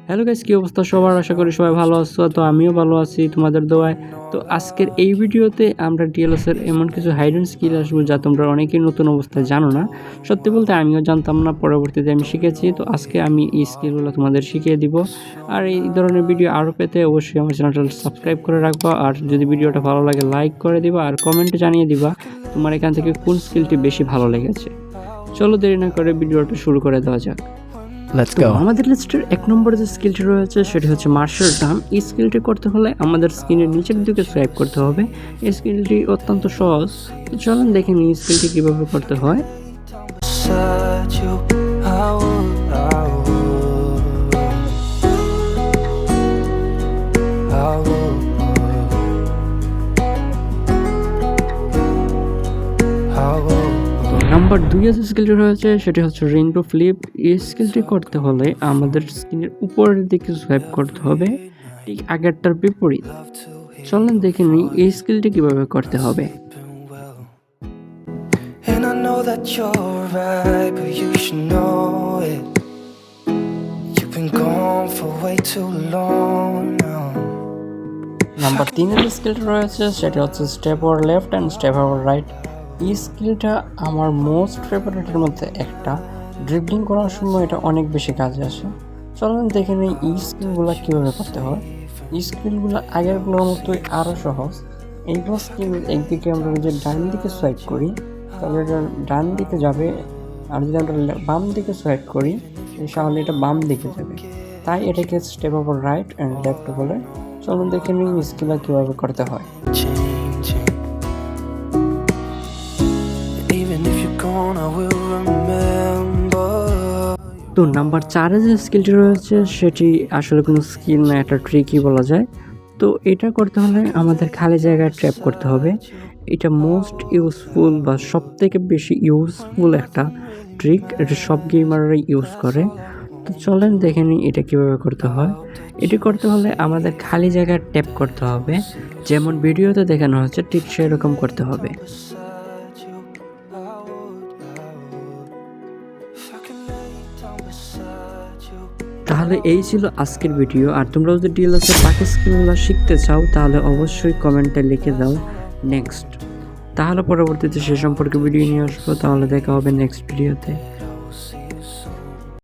Hello guys, কি অবস্থা সবার? আশা করি সবাই ভালো আছো। তো আমিও ভালো আছি তোমাদের দোয়ায়। তো আজকের এই ভিডিওতে আমরা ডিএলএস এর এমন কিছু হাইডেন স্কিল আসবো যা তোমরা অনেকেই নতুন অবস্থায় জানো না। সত্যি বলতে আমিও জানতাম না, পরবর্তীতে আমি শিখেছি। তো আজকে আমি এই স্কিলগুলো তোমাদের শিখিয়ে দিব। আর এই ধরনের ভিডিও আরও পেতে অবশ্যই আমার চ্যানেলটা সাবস্ক্রাইব করে রাখবা। আর যদি ভিডিওটা ভালো লাগে লাইক করে দিবা আর কমেন্টে জানিয়ে দিবা তোমার এখান থেকে কোন স্কিলটি বেশি ভালো লেগেছে। চলো দেরি না করে ভিডিওটা শুরু করে দেওয়া যাক। Let's go. আমাদের লিস্টের 1 নম্বরে যে স্কিলটি রয়েছে সেটি হচ্ছে মার্শাল টার্ম। এই স্কিলটি করতে হলে আমাদের স্ক্রিনের নিচের দিকে সোয়াইপ করতে হবে। এই স্কিলটি অত্যন্ত সহজ। তো চলুন দেখে নিই স্কিলটি কিভাবে করতে হয়। নাম্বার 2 যে স্কিলটি রয়েছে সেটি হচ্ছে রেইনবো ফ্লিপ। এই স্কিলটি করতে হলে আমাদের স্ক্রিনের উপরের দিকে সোয়াইপ করতে হবে, ঠিক আগেরটার বিপরীত। চলেন দেখে নিই এই স্কিলটি কিভাবে করতে হবে। নাম্বার 3 এর স্কিলটি রয়েছে সেটা হচ্ছে step over left and step over right. এই স্কিলটা আমার মোস্ট ফেভারিটের মধ্যে একটা। ড্রিবলিং করার সময় এটা অনেক বেশি কাজে আসে। চলুন দেখে নিই এই স্কিলগুলো কীভাবে করতে হয়। এই স্কিলগুলো আগেরগুলোর মতোই আরও সহজ। এইগুলো স্কিল একদিকে আমরা যদি ডান দিকে সোয়াইপ করি তাহলে এটা ডান দিকে যাবে, আর যদি আমরা বাম দিকে সোয়াইপ করি তাহলে এটা বাম দিকে যাবে। তাই এটাকে step over right and left বলে। চলুন দেখে নিই স্কিলটা কীভাবে করতে হয়। তো নাম্বার 4 যে স্কিলটি রয়েছে সেটি আসলে কোনো স্কিল না, একটা ট্রিকই বলা যায়। তো এটা করতে হলে আমাদের খালি জায়গায় ট্র্যাপ করতে হবে। এটা মোস্ট ইউজফুল বা সব থেকে বেশি ইউজফুল একটা ট্রিক। এটা সব গেমাররাই ইউজ করে। তো চলেন দেখে নিই এটা কীভাবে করতে হয়। এটি করতে হলে আমাদের খালি জায়গায় ট্যাপ করতে হবে, যেমন ভিডিওতে দেখানো হচ্ছে ঠিক সেরকম করতে হবে। তাহলে এই ছিল আজকের ভিডিও। আর তোমরা যদি ডিএলএস এর বাকি স্কিলগুলো শিখতে চাও তাহলে অবশ্যই কমেন্টে লিখে দাও নেক্সট। তাহলে পরবর্তীতে সে সম্পর্কে ভিডিও নিয়ে আসবো। তাহলে দেখা হবে নেক্সট ভিডিওতে।